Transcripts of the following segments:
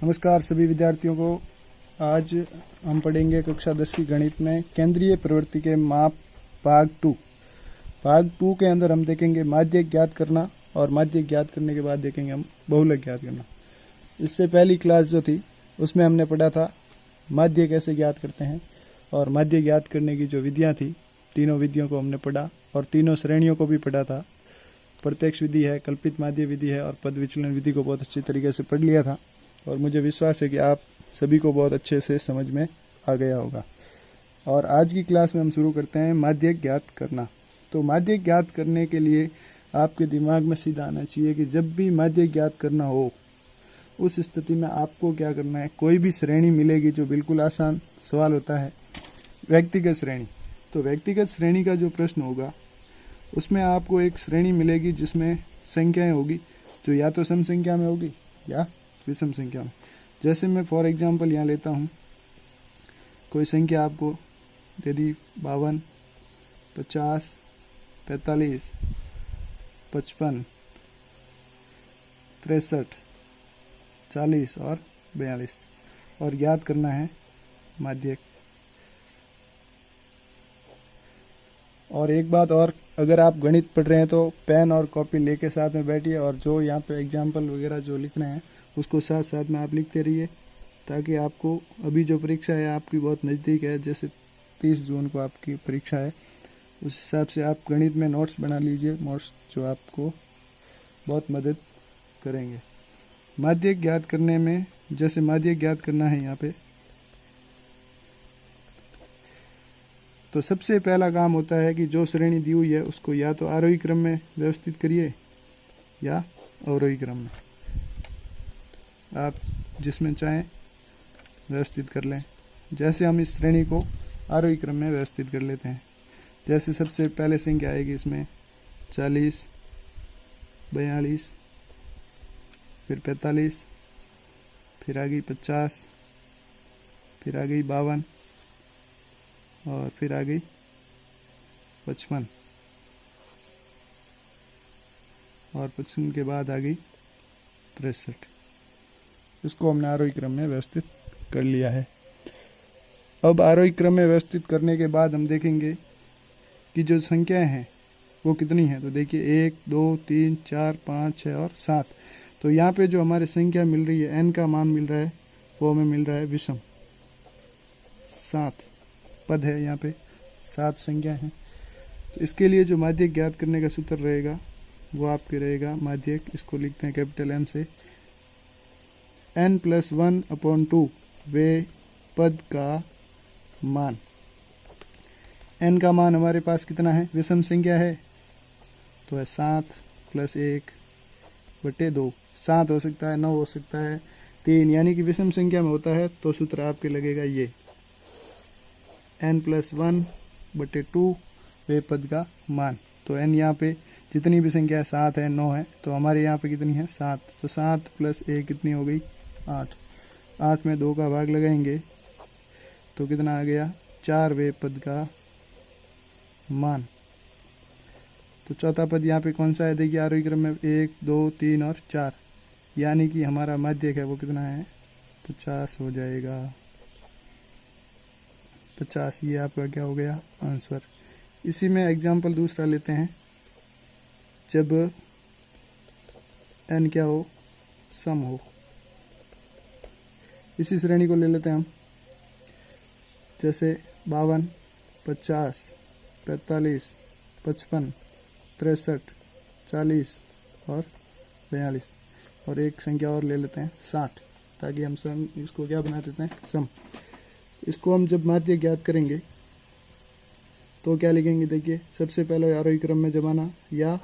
नमस्कार सभी विद्यार्थियों को। आज हम पढ़ेंगे कक्षा 10वीं गणित में केंद्रीय प्रवृत्ति के माप भाग 2। भाग 2 के अंदर हम देखेंगे माध्यक ज्ञात करना और माध्यक ज्ञात करने के बाद देखेंगे हम बहुलक ज्ञात करना। इससे पहली क्लास जो थी उसमें हमने पढ़ा था माध्य कैसे ज्ञात करते हैं और माध्य ज्ञात करने की जो विधियाँ थी तीनों विधियों को हमने पढ़ा और तीनों श्रेणियों को भी पढ़ा था। प्रत्यक्ष विधि है, कल्पित माध्य विधि है और पद विचलन विधि को बहुत अच्छी तरीके से पढ़ लिया था और मुझे विश्वास है कि आप सभी को बहुत अच्छे से समझ में आ गया होगा। और आज की क्लास में हम शुरू करते हैं माध्यक ज्ञात करना। तो माध्यक ज्ञात करने के लिए आपके दिमाग में सीधा आना चाहिए कि जब भी माध्यक ज्ञात करना हो उस स्थिति में आपको क्या करना है। कोई भी श्रेणी मिलेगी जो बिल्कुल आसान सवाल होता है, व्यक्तिगत श्रेणी। तो व्यक्तिगत श्रेणी का जो प्रश्न होगा उसमें आपको एक श्रेणी मिलेगी जिसमें संख्याएं होगी जो या तो सम संख्या में होगी या विषम संख्या में। जैसे मैं फॉर एग्जांपल यहाँ लेता हूँ, कोई संख्या आपको दे दी 52, 50, 45, 55, 63, 40 और 42 और ज्ञात करना है माध्यक। और एक बात और, अगर आप गणित पढ़ रहे हैं तो पेन और कॉपी लेके साथ में बैठिए और जो यहाँ पे एग्जाम्पल वगैरह जो लिखना है उसको साथ साथ में आप लिखते रहिए, ताकि आपको अभी जो परीक्षा है आपकी बहुत नज़दीक है, जैसे 30 जून को आपकी परीक्षा है, उस हिसाब से आप गणित में नोट्स बना लीजिए, नोट्स जो आपको बहुत मदद करेंगे माध्यक ज्ञात करने में। जैसे माध्यक ज्ञात करना है यहाँ पे, तो सबसे पहला काम होता है कि जो श्रेणी दी हुई है उसको या तो आरोही क्रम में व्यवस्थित करिए या अवरोही क्रम में, आप जिसमें चाहें व्यवस्थित कर लें। जैसे हम इस श्रेणी को आरोही क्रम में व्यवस्थित कर लेते हैं। जैसे सबसे पहले संख्या आएगी इसमें 40, 42, फिर 45, फिर आ गई 50, फिर आ गई 52 और फिर आ गई 55 और 55 के बाद आ गई 63। इसको हमने आरोही क्रम में व्यवस्थित कर लिया है। अब आरोही क्रम में व्यवस्थित करने के बाद हम देखेंगे कि जो संख्याएं हैं वो कितनी हैं। तो देखिए 1, 2, 3, 4, 5, 6 और 7। तो यहाँ पे जो हमारे संख्या मिल रही है, n का मान मिल रहा है, वो हमें मिल रहा है विषम। 7 पद है, यहाँ पे 7 संख्या हैं। तो इसके लिए जो माध्यक ज्ञात करने का सूत्र रहेगा वो आपके रहेगा माध्यक, इसको लिखते हैं कैपिटल M से, n+1/2 वे पद का मान। n का मान हमारे पास कितना है, विषम संख्या है तो है 7 + 1/2। 7 हो सकता है, 9 हो सकता है, 3, यानी कि विषम संख्या में होता है तो सूत्र आपके लगेगा ये n+1/2 वे पद का मान। तो n यहाँ पे जितनी भी संख्या है 7 है, 9 है, तो हमारे यहाँ पे कितनी है 7। तो 7 + 1 कितनी हो गई 8। 8 में 2 का भाग लगाएंगे तो कितना आ गया 4 वे पद का मान। तो चौथा पद यहाँ पे कौन सा है, देखिए आरोही क्रम में 1, 2, 3 और 4, यानी कि हमारा माध्यक है वो कितना है 50 हो जाएगा। 50 ये आपका क्या हो गया आंसर। इसी में एग्जाम्पल दूसरा लेते हैं, जब n क्या हो सम हो। इसी श्रेणी को ले लेते हैं हम, जैसे 52, 50, 45, 55, 63, 40 और 42 और एक संख्या और ले लेते हैं 60, ताकि हम सम इसको क्या बना देते हैं सम। इसको हम जब माध्यक ज्ञात करेंगे तो क्या लिखेंगे, देखिए सबसे पहले आरोही क्रम में जमाना या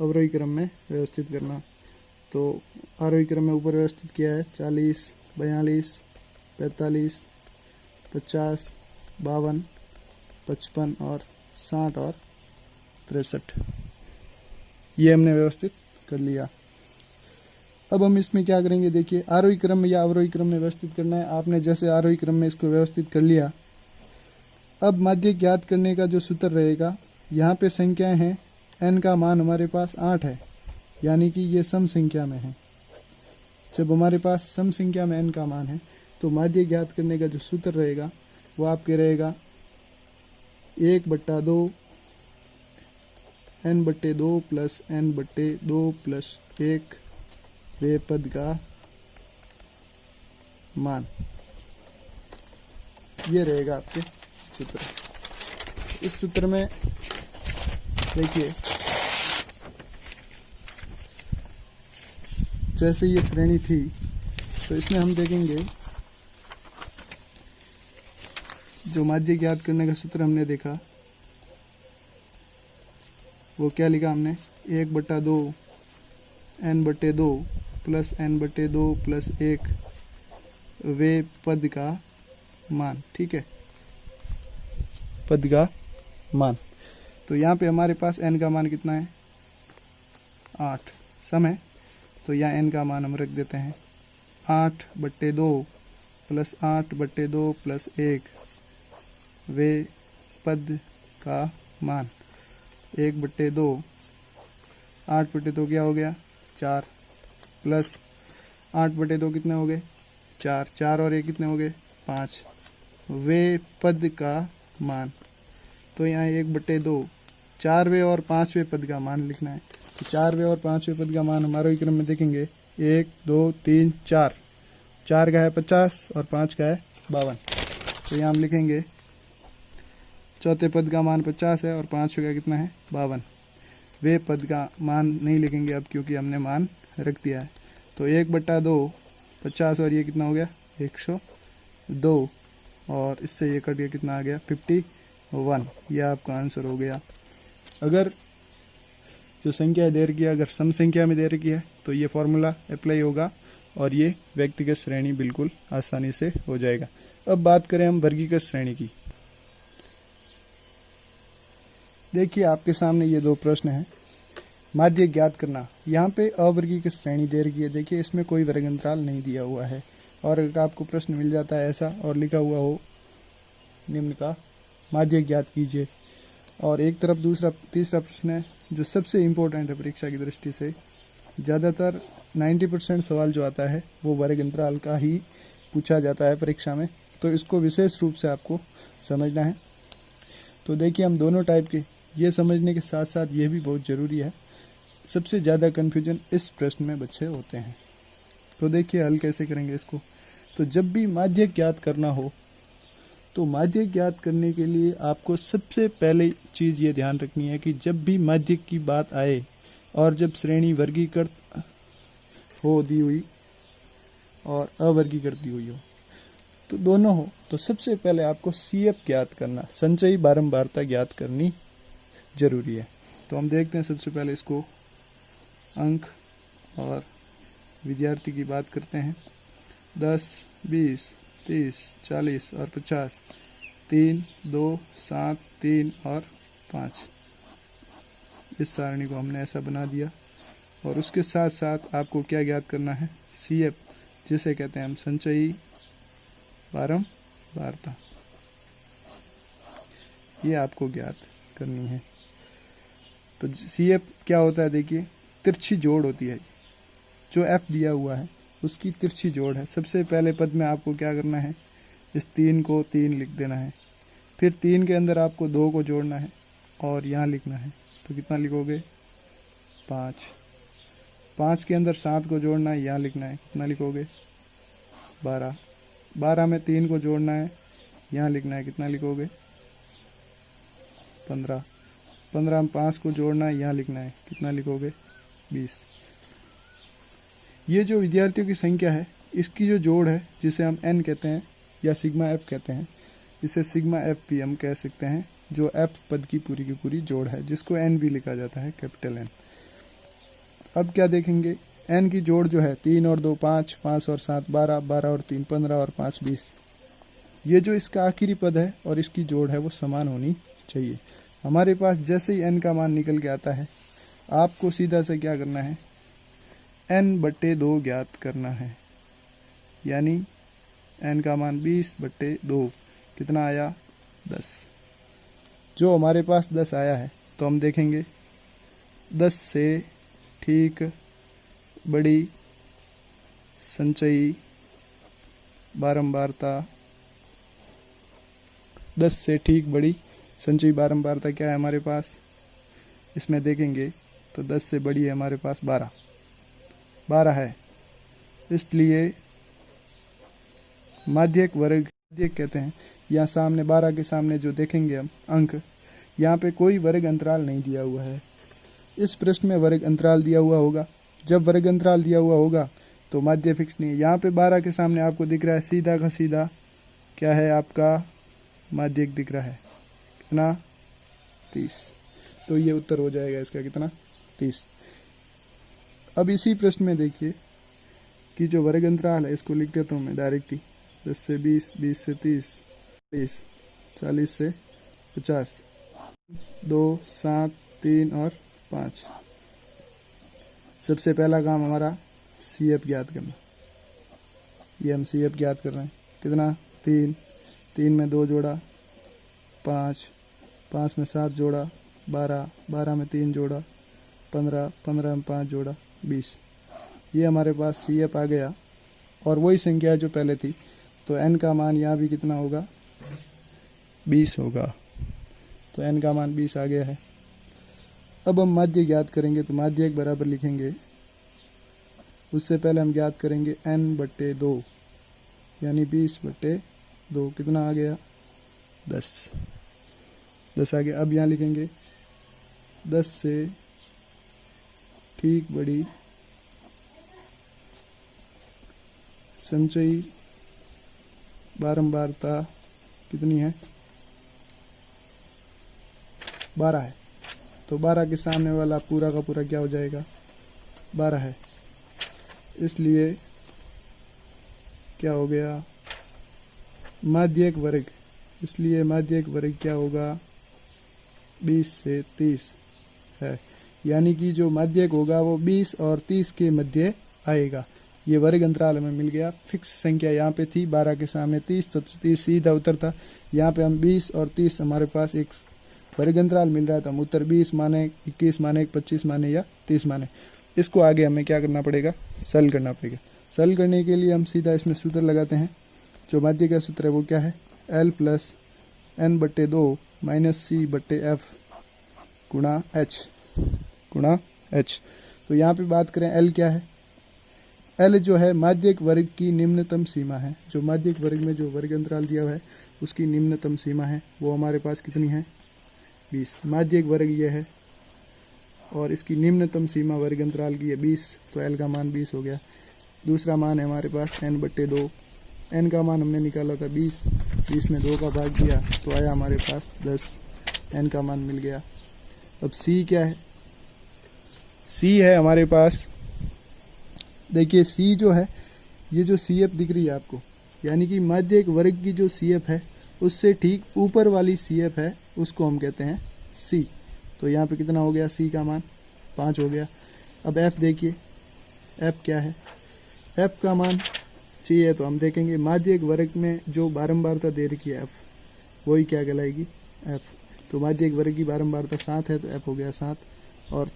अवरोही क्रम में व्यवस्थित करना। तो आरोही क्रम में ऊपर व्यवस्थित किया है 40, 42, 45, 50, 52, 55 और 60 और 63, ये हमने व्यवस्थित कर लिया। अब हम इसमें क्या करेंगे, देखिए आरोही क्रम या अवरोही क्रम में व्यवस्थित करना है। आपने जैसे आरोही क्रम में इसको व्यवस्थित कर लिया, अब माध्यक ज्ञात करने का जो सूत्र रहेगा, यहाँ पे संख्याएं हैं, n का मान हमारे पास 8 है, यानी कि ये सम संख्या में है। जब हमारे पास सम संख्या में n का मान है तो माध्य ज्ञात करने का जो सूत्र रहेगा वो आपके रहेगा 1/2 n/2 प्लस n/2 प्लस 1 वे पद का मान। ये रहेगा आपके सूत्र। इस सूत्र में देखिए जैसे ये श्रेणी थी तो इसमें हम देखेंगे जो माध्य ज्ञात करने का सूत्र हमने देखा वो क्या लिखा हमने 1/2 n/2 प्लस n/2 प्लस 1 वे पद का मान। ठीक है, पद का मान। तो यहाँ पे हमारे पास n का मान कितना है 8 सम है, तो यहाँ n का मान हम रख देते हैं 8/2 प्लस 8/2 प्लस 1 वे पद का मान। 1/2 8/2 क्या हो गया 4 प्लस 8/2 कितने हो गए 4 4 और 1 कितने हो गए 5 वे पद का मान। तो यहाँ 1/2 4वें और 5वें पद का मान लिखना है। तो 4वें और 5वें पद का मान हमारे क्रम में देखेंगे 1 2 3 4 4 का है 50 और 5 का है 52। तो यहाँ हम लिखेंगे चौथे पद का मान 50 है और 5वें का कितना है 52। वे पद का मान नहीं लिखेंगे अब क्योंकि हमने मान रख दिया है। तो 1/2 50 और ये कितना हो गया 102 और इससे ये कट गया कितना आ गया 51। यह आपका आंसर हो गया। अगर जो संख्या दे रखी है अगर सम संख्या में दे रखी है तो ये फॉर्मूला अप्लाई होगा और ये व्यक्तिगत श्रेणी बिल्कुल आसानी से हो जाएगा। अब बात करें हम वर्गीकृत श्रेणी की। देखिए आपके सामने ये दो प्रश्न हैं। माध्य ज्ञात करना, यहाँ पे अवर्गीकृत श्रेणी दे रखी है। देखिए इसमें कोई वर्ग अंतराल नहीं दिया हुआ है और अगर आपको प्रश्न मिल जाता है ऐसा और लिखा हुआ हो निम्न का माध्य ज्ञात कीजिए, और एक तरफ तीसरा प्रश्न है जो सबसे इम्पोर्टेंट है परीक्षा की दृष्टि से। ज़्यादातर 90% सवाल जो आता है वो वर्ग अंतराल का ही पूछा जाता है परीक्षा में, तो इसको विशेष रूप से आपको समझना है। तो देखिए हम दोनों टाइप के ये समझने के साथ साथ ये भी बहुत ज़रूरी है, सबसे ज़्यादा कन्फ्यूजन इस प्रश्न में बच्चे होते हैं। तो देखिए हल कैसे करेंगे इसको। तो जब भी माध्य ज्ञात करना हो तो माध्य ज्ञात करने के लिए आपको सबसे पहले चीज़ ये ध्यान रखनी है कि जब भी माध्य की बात आए और जब श्रेणी वर्गीकृत हो दी हुई और अवर्गीकृत दी हुई हो, तो दोनों हो, तो सबसे पहले आपको CF ज्ञात करना, संचयी बारंबारता ज्ञात करनी जरूरी है। तो हम देखते हैं सबसे पहले इसको अंक और विद्यार्थी की बात करते हैं। 10 20 30 40 और 50 3 2 7 3 और 5। इस सारणी को हमने ऐसा बना दिया और उसके साथ साथ आपको क्या ज्ञात करना है CF, जिसे कहते हैं हम संचयी बारंबारता, ये आपको ज्ञात करनी है। तो CF क्या होता है, देखिए तिरछी जोड़ होती है। जो F दिया हुआ है उसकी तिरछी जोड़ है। सबसे पहले पद में आपको क्या करना है, इस 3 को 3 लिख देना है, फिर 3 के अंदर आपको 2 को जोड़ना है और यहाँ लिखना है। तो कितना लिखोगे 5। 5 के अंदर 7 को जोड़ना है, यहाँ लिखना है, कितना लिखोगे 12। 12 में 3 को जोड़ना है, यहाँ लिखना है, कितना लिखोगे 15। 15 में 5 को जोड़ना है, यहाँ लिखना है, कितना लिखोगे 20। ये जो विद्यार्थियों की संख्या है इसकी जो जोड़ है जिसे हम n कहते हैं या सिग्मा f कहते हैं, इसे सिग्मा f भी हम कह सकते हैं, जो f पद की पूरी जोड़ है, जिसको n भी लिखा जाता है, कैपिटल N। अब क्या देखेंगे, n की जोड़ जो है 3 और 2 5, 5 और 7 12, 12 और 3 15 और 5 20। ये जो इसका आखिरी पद है और इसकी जोड़ है वो समान होनी चाहिए। हमारे पास जैसे ही n का मान निकल के आता है आपको सीधा से क्या करना है, n/2 ज्ञात करना है, यानी n का मान 20/2 कितना आया 10। जो हमारे पास 10 आया है तो हम देखेंगे 10 से ठीक बड़ी संचयी बारंबारता 10 से ठीक बड़ी। संचयी बारंबारता क्या है हमारे पास, इसमें देखेंगे तो 10 से बड़ी है हमारे पास 12 है। इसलिए माध्यक वर्ग माध्यक कहते हैं। यहाँ सामने 12 के सामने जो देखेंगे हम अंक, यहाँ पे कोई वर्ग अंतराल नहीं दिया हुआ है। इस प्रश्न में वर्ग अंतराल दिया हुआ होगा। जब वर्ग अंतराल दिया हुआ होगा तो माध्य फिक्स नहीं है। यहाँ पे 12 के सामने आपको दिख रहा है सीधा का सीधा क्या है आपका माध्यक दिख रहा है कितना 30। तो ये उत्तर हो जाएगा इसका कितना 30। अब इसी प्रश्न में देखिए कि जो वर्ग अंतराल है इसको लिख देता हूँ मैं डायरेक्ट ही। 10 से 20, 20 से 30, 40, 40 से 50, 2, 7, 3 और 5। सबसे पहला काम हमारा CF ज्ञात करना। ये हम CF ज्ञात कर रहे हैं कितना 3, 3 में 2 जोड़ा 5, 5 में 7 जोड़ा 12, 12 में 3 जोड़ा 15, 15 में 5 जोड़ा 20। ये हमारे पास CF आ गया और वही संख्या जो पहले थी। तो n का मान यहाँ भी कितना होगा 20 होगा। तो n का मान 20 आ गया है। अब हम माध्य ज्ञात करेंगे तो माध्य एक बराबर लिखेंगे। उससे पहले हम ज्ञात करेंगे n/2 यानी 20/2 कितना आ गया 10 आ गया। अब यहाँ लिखेंगे 10 से ठीक बड़ी संचयी बारंबारता कितनी है 12 है। तो 12 के सामने वाला पूरा का पूरा क्या हो जाएगा 12 है। इसलिए क्या हो गया माध्यक वर्ग। इसलिए माध्यक वर्ग क्या होगा 20 से 30 है। यानी कि जो माध्यक होगा वो 20 और 30 के मध्य आएगा। ये वर्ग अंतराल हमें मिल गया। फिक्स संख्या यहाँ पे थी 12 के सामने 30, तो 30 सीधा उत्तर था। यहाँ पे हम 20 और 30 हमारे पास एक वर्ग अंतराल मिल रहा था। हम उत्तर 20 माने, 21 माने, 25 माने या 30 माने। इसको आगे हमें क्या करना पड़ेगा सरल करना पड़ेगा। सरल करने के लिए हम सीधा इसमें सूत्र लगाते हैं। जो माध्य का सूत्र है वो क्या है L + n/2 - c/f गुणा h। तो यहाँ पे बात करें L क्या है। L जो है माध्यक वर्ग की निम्नतम सीमा है। जो माध्यक वर्ग में जो वर्ग अंतराल दिया हुआ है उसकी निम्नतम सीमा है वो हमारे पास कितनी है 20। माध्यक वर्ग ये है और इसकी निम्नतम सीमा वर्ग अंतराल की है 20। तो L का मान 20 हो गया। दूसरा मान है हमारे पास n/2। n का मान हमने निकाला था 20, 20 में 2 का भाग दिया तो आया हमारे पास 10। n का मान मिल गया। अब C क्या है। C है हमारे पास, देखिए C जो है ये जो CF दिख रही है आपको, यानी कि माध्यक वर्ग की जो CF है उससे ठीक ऊपर वाली CF है उसको हम कहते हैं C। तो यहाँ पे कितना हो गया C का मान 5 हो गया। अब F देखिए F क्या है। F का मान चाहिए तो हम देखेंगे माध्यक वर्ग में जो बारंबारता दे रखी है F वही क्या कहलाएगी F। तो माध्यक वर्ग की बारंबारता 7 है तो F हो गया 7। और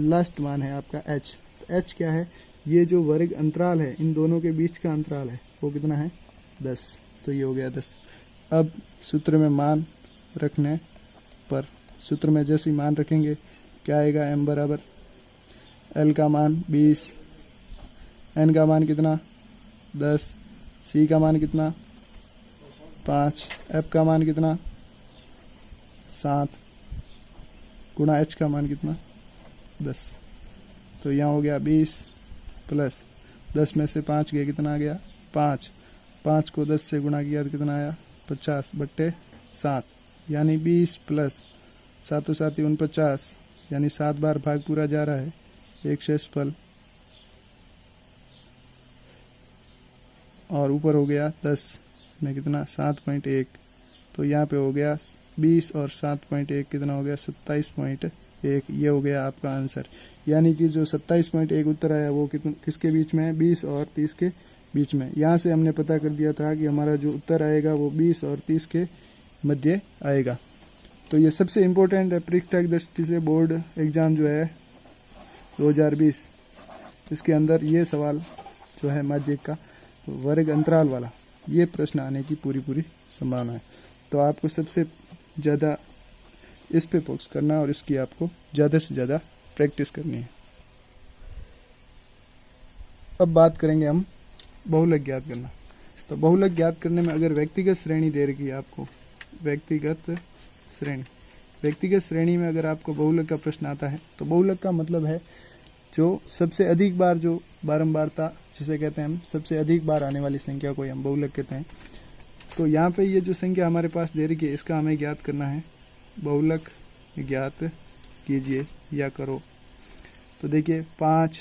लास्ट मान है आपका H। तो H क्या है, ये जो वर्ग अंतराल है इन दोनों के बीच का अंतराल है वो कितना है 10। तो ये हो गया 10। अब सूत्र में मान रखने पर सूत्र में जैसे ही मान रखेंगे क्या आएगा m बराबर L का मान 20, n का मान कितना 10, C का मान कितना 5, F का मान कितना 7 गुणा H का मान कितना 10। तो यहाँ हो गया 20 प्लस 10 में से 5 गए कितना आ गया 5। 5 को 10 से गुणा किया तो कितना आया 50/7 यानी 20 प्लस 7 7 49 यानी 7 बार भाग पूरा जा रहा है। एक शेषफल और ऊपर हो गया 10 में कितना 7.1। तो यहाँ पे हो गया 20 और 7.1 कितना हो गया 27.1। ये हो गया आपका आंसर। यानी कि जो 27.1 उत्तर आया वो किसके बीच में है 20 और 30 के बीच में। यहाँ से हमने पता कर दिया था कि हमारा जो उत्तर आएगा वो 20 और 30 के मध्य आएगा। तो ये सबसे इम्पोर्टेंट है परीक्षा की दृष्टि से। बोर्ड एग्ज़ाम जो है 2020 इसके अंदर ये सवाल जो है माध्यक का वर्ग अंतराल वाला, ये प्रश्न आने की पूरी संभावना है। तो आपको सबसे ज़्यादा इस पे फोकस करना है और इसकी आपको ज़्यादा से ज़्यादा प्रैक्टिस करनी है। अब बात करेंगे हम बहुलक ज्ञात करना। तो बहुलक ज्ञात करने में अगर व्यक्तिगत श्रेणी दे रखी है आपको, व्यक्तिगत श्रेणी में अगर आपको बहुलक का प्रश्न आता है तो बहुलक का मतलब है जो सबसे अधिक बार, जो बारंबारता जिसे कहते हैं हम, सबसे अधिक बार आने वाली संख्या को हम बहुलक कहते हैं। तो यहाँ पे ये जो संख्या हमारे पास दे रखी है इसका हमें ज्ञात करना है। बहुलक ज्ञात कीजिए या करो। तो देखिए 5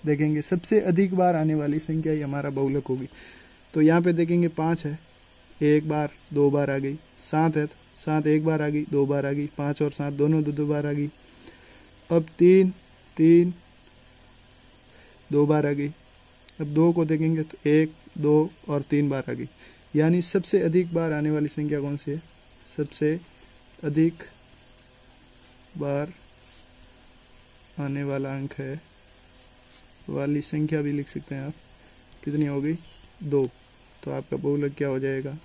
देखेंगे, सबसे अधिक बार आने वाली संख्या ही हमारा बहुलक होगी। तो यहाँ पे देखेंगे 5 है, 1 बार 2 बार आ गई। 7 है, 7 1 बार आ गई, 2 बार आ गई। 5 और 7 दोनों 2 बार आ गई। अब 3 2 बार आ गई। अब 2 को देखेंगे तो 1 2 और 3 बार आ गई। यानी सबसे अधिक बार आने वाली संख्या कौन सी है? सबसे अधिक बार आने वाला अंक है, वाली संख्या भी लिख सकते हैं आप। कितनी हो गई? 2। तो आपका बहुलक क्या हो जाएगा?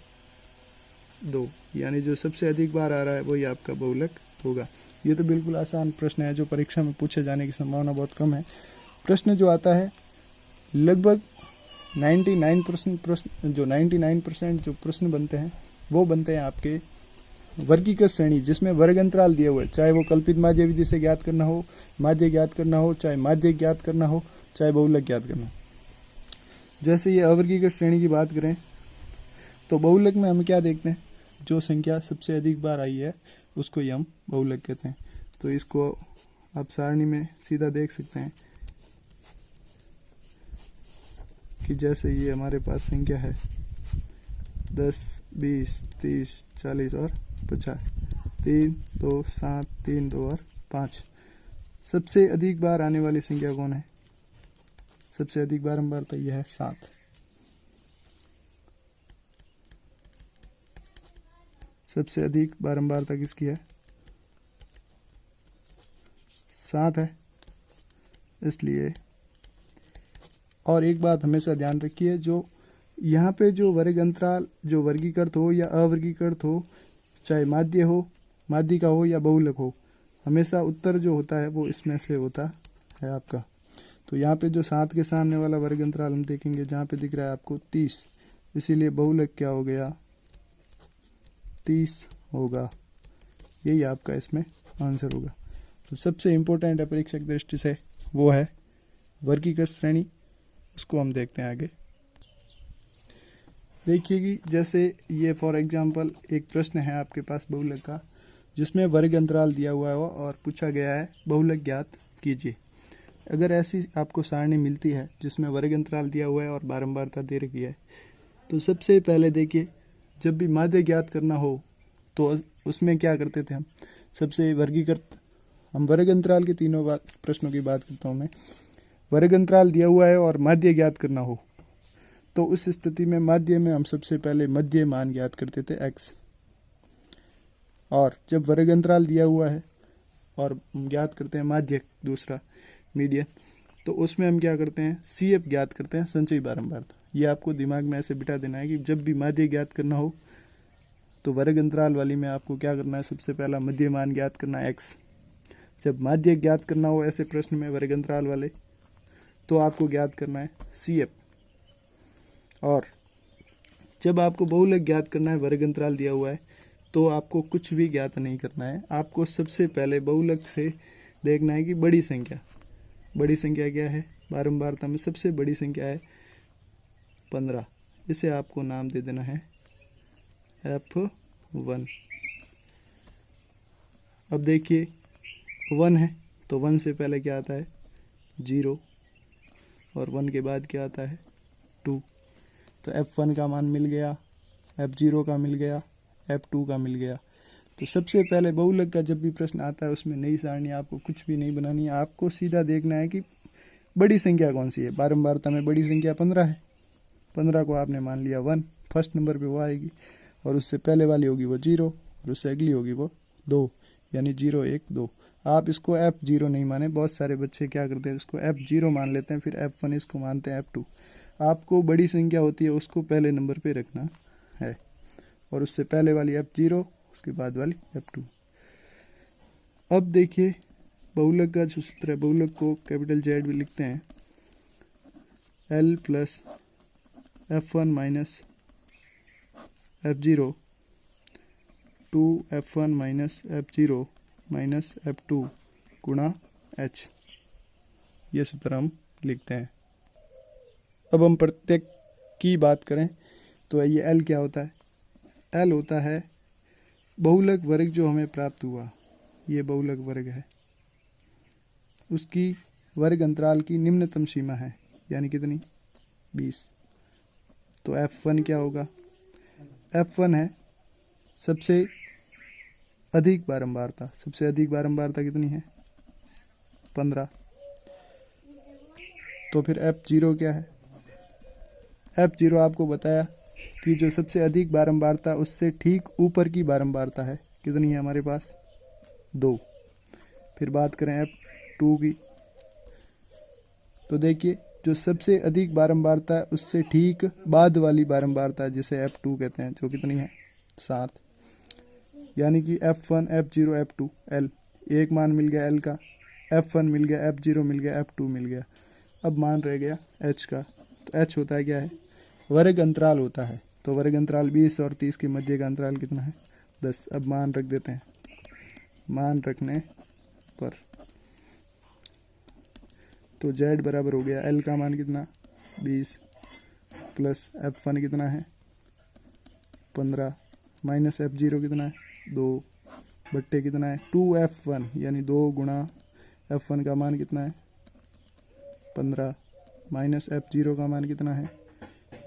2। यानी जो सबसे अधिक बार आ रहा है वही आपका बहुलक होगा। ये तो बिल्कुल आसान प्रश्न है जो परीक्षा में पूछे जाने की संभावना बहुत कम है। प्रश्न जो आता है लगभग 99% प्रश्न, जो 99% जो प्रश्न बनते हैं वो बनते हैं आपके वर्गीकृत श्रेणी जिसमें वर्ग अंतराल दिए हुए, चाहे वो कल्पित माध्य विधि से ज्ञात करना हो, माध्य ज्ञात करना हो, चाहे माध्य ज्ञात करना हो, चाहे बहुलक ज्ञात करना हो। जैसे ये अवर्गीकृत श्रेणी की बात करें तो बहुलक में हम क्या देखते हैं? जो संख्या सबसे अधिक बार आई है उसको ही हम बहुलक कहते हैं। तो इसको आप सारणी में सीधा देख सकते हैं कि जैसे ये हमारे पास संख्या है 10 20 30 40 और 50, 3 2 7 3 2 और 5। सबसे अधिक बार आने वाली संख्या कौन है? सबसे अधिक बारंबारता यह है 7। सबसे अधिक बारंबारता किसकी है? 7 है। इसलिए और एक बात हमेशा ध्यान रखिए, जो यहाँ पे जो वर्ग अंतराल जो वर्गीकृत हो या अवर्गीकृत हो, चाहे माध्य हो, माध्य का हो या बहुलक हो, हमेशा उत्तर जो होता है वो इसमें से होता है आपका। तो यहाँ पे जो 7 के सामने वाला वर्ग अंतराल हम देखेंगे जहाँ पे दिख रहा है आपको 30, इसीलिए बहुलक क्या हो गया? 30 होगा। यही आपका इसमें आंसर होगा। तो सबसे इम्पोर्टेंट है परीक्षक दृष्टि से वो है वर्गीकृत श्रेणी। उसको हम देखते हैं आगे। देखिए कि जैसे ये फॉर एग्जांपल एक प्रश्न है आपके पास बहुलक का जिसमें वर्ग अंतराल दिया हुआ है और पूछा गया है बहुलक ज्ञात कीजिए। अगर ऐसी आपको सारणी मिलती है जिसमें वर्ग अंतराल दिया हुआ है और बारंबारता दे रखी है तो सबसे पहले देखिए जब भी माध्य ज्ञात करना हो तो उसमें क्या करते थे हम? सबसे वर्गीकृत, हम वर्ग अंतराल के तीनों प्रश्नों की बात करता हूँ मैं। वर्ग अंतराल दिया हुआ है और माध्य ज्ञात करना हो तो उस स्थिति में माध्य में हम सबसे पहले मध्य मान ज्ञात करते थे x। और जब वर्ग अंतराल दिया हुआ है और हम ज्ञात करते हैं माध्य दूसरा मीडियन, तो उसमें हम क्या करते हैं? CF ज्ञात करते हैं, संचयी बारंबारता। ये आपको दिमाग में ऐसे बिठा देना है कि जब भी माध्य ज्ञात करना हो तो वर्ग अंतराल वाली में आपको क्या करना है? सबसे पहला मध्य मान ज्ञात करना है x। जब माध्य ज्ञात करना हो ऐसे प्रश्न में वर्ग अंतराल वाले तो आपको ज्ञात करना है CF। और जब आपको बहुलक ज्ञात करना है, वर्ग अंतराल दिया हुआ है, तो आपको कुछ भी ज्ञात नहीं करना है। आपको सबसे पहले बहुलक से देखना है कि बड़ी संख्या क्या है? बारंबारता में सबसे बड़ी संख्या है 15। इसे आपको नाम दे देना है F1। अब देखिए 1 है तो 1 से पहले क्या आता है? 0 और 1 के बाद क्या आता है? 2। तो F1 का मान मिल गया, F0 का मिल गया, F2 का मिल गया। तो सबसे पहले बहुलक का जब भी प्रश्न आता है उसमें नई सारणी आपको कुछ भी नहीं बनानी है। आपको सीधा देखना है कि बड़ी संख्या कौन सी है। बारंबारता में बड़ी संख्या 15 है। 15 को आपने मान लिया 1, फर्स्ट नंबर पे वो आएगी और उससे पहले वाली होगी वो 0 और उससे अगली होगी वो 2, यानी 0 1 2। आप इसको F0 नहीं माने, बहुत सारे बच्चे क्या करते हैं इसको F0 मान लेते हैं, फिर F1 इसको मानते हैं F2। आपको बड़ी संख्या होती है उसको पहले नंबर पे रखना है, और उससे पहले वाली F0, उसके बाद वाली F2। अब देखिए बहुलक का जो सूत्र है, बहुलक को कैपिटल Z भी लिखते हैं, L plus F1 minus F0 2F1 minus F0 minus F2 गुणा H, ये सूत्र हम लिखते हैं। अब हम प्रत्येक की बात करें तो ये L क्या होता है? L होता है बहुलक वर्ग जो हमें प्राप्त हुआ, ये बहुलक वर्ग है, उसकी वर्ग अंतराल की निम्नतम सीमा है, यानी कितनी? 20। तो F1 क्या होगा? F1 है सबसे अधिक बारंबारता। सबसे अधिक बारंबारता कितनी है? 15। तो फिर F0 क्या है? F0 आपको बताया कि जो सबसे अधिक बारंबारता उससे ठीक ऊपर की बारंबारता है, कितनी है हमारे पास? 2। फिर बात करें F2 की, तो देखिए जो सबसे अधिक बारंबारता है उससे ठीक बाद वाली बारंबारता जिसे F2 कहते हैं, जो कितनी है? 7। यानी कि F1 F0 F2 L, एक मान मिल गया L का, F1 मिल गया, F0 मिल गया, F2 मिल गया। अब मान रह गया H का। तो H होता है क्या है? वर्ग अंतराल होता है। तो वर्ग अंतराल 20 और 30 के मध्य का अंतराल कितना है? 10। अब मान रख देते हैं। मान रखने पर तो Z बराबर हो गया L का मान कितना? 20 प्लस F1 कितना है? 15 माइनस F0 कितना है? 2 बट्टे कितना है? 2F1, यानी 2 गुणा F1 का मान कितना है? 15 माइनस F0 का मान कितना है?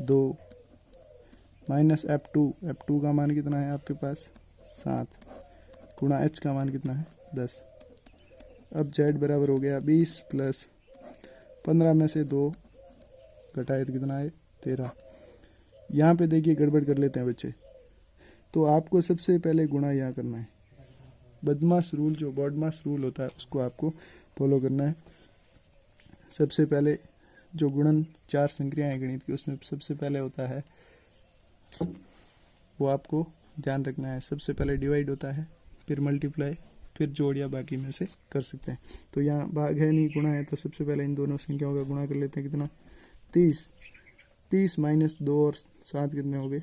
2 माइनस F2 का मान कितना है आपके पास? 7 गुणा H का मान कितना है? 10। अब Z बराबर हो गया 20 प्लस 15 में से 2 घटाए तो कितना है? 13। यहाँ पे देखिए गड़बड़ कर लेते हैं बच्चे, तो आपको सबसे पहले गुणा यहाँ करना है। बदमाश रूल, जो बॉडमास रूल होता है, उसको आपको फॉलो करना है। सबसे पहले जो गुणन 4 संक्रियाएं हैं गणित की, उसमें सबसे पहले होता है, वो आपको ध्यान रखना है, सबसे पहले डिवाइड होता है, फिर मल्टीप्लाई, फिर जोड़ या बाकी में से कर सकते हैं। तो यहाँ भाग है नहीं, गुणा है, तो सबसे पहले इन दोनों संख्याओं का गुणा कर लेते हैं। कितना? 30 माइनस 2 और 7 कितने हो गए?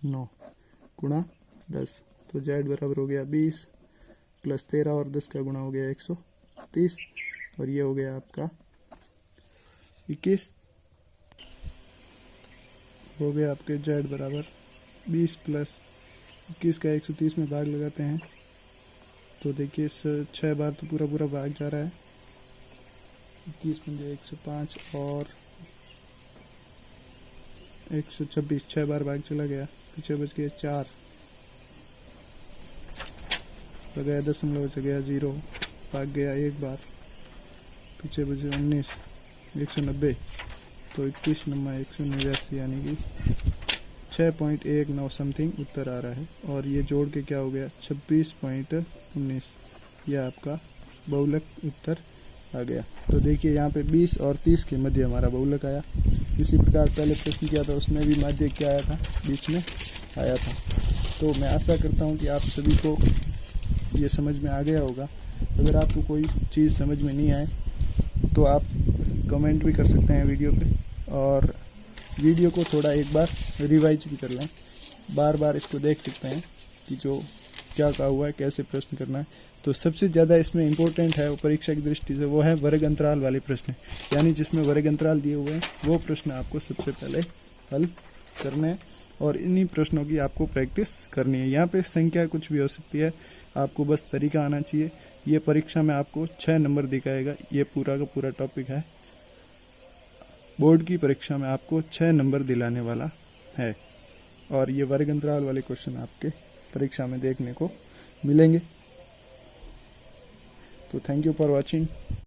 9 गुणा 10। तो Z बराबर हो गया 20 प्लस 13 और 10 का गुणा हो गया 130, और ये हो गया आपका 21। हो गया आपके Z बराबर 20 प्लस 21 का 130 में भाग लगाते हैं, तो देखिए इस 6 बार तो पूरा भाग जा रहा है। 21 पंजे 105 और 126, 6 बार भाग चला गया, पीछे बच गए 4, लगाया दशमलव, बच गया 0, भाग गया 1 बार, पीछे बचे 19, 190, तो 21 नंबर 189, यानी कि 6.19 समथिंग उत्तर आ रहा है। और ये जोड़ के क्या हो गया? 26.19, यह आपका बहुलक उत्तर आ गया। तो देखिए यहाँ पे 20 और 30 के मध्य हमारा बहुलक आया। इसी प्रकार पहले प्रश्न किया था, उसमें भी माध्य क्या आया था? बीच में आया था। तो मैं आशा करता हूँ कि आप सभी को ये समझ में आ गया होगा। अगर आपको कोई चीज़ समझ में नहीं आए तो आप कमेंट भी कर सकते हैं वीडियो पे, और वीडियो को थोड़ा एक बार रिवाइज भी कर लें, बार बार इसको देख सकते हैं कि जो क्या कहा हुआ है, कैसे प्रश्न करना है। तो सबसे ज़्यादा इसमें इम्पोर्टेंट है वो परीक्षा की दृष्टि से, वो है वर्ग अंतराल वाले प्रश्न, यानी जिसमें वर्ग अंतराल दिए हुए हैं वो प्रश्न आपको सबसे पहले हल करने हैं, और इन्हीं प्रश्नों की आपको प्रैक्टिस करनी है। यहाँ पे संख्या कुछ भी हो सकती है, आपको बस तरीका आना चाहिए। ये परीक्षा में आपको 6 नंबर दिखाएगा, ये पूरा का पूरा टॉपिक है। बोर्ड की परीक्षा में आपको 6 नंबर दिलाने वाला है, और ये वर्ग अंतराल वाले क्वेश्चन आपके परीक्षा में देखने को मिलेंगे। तो थैंक यू फॉर वॉचिंग।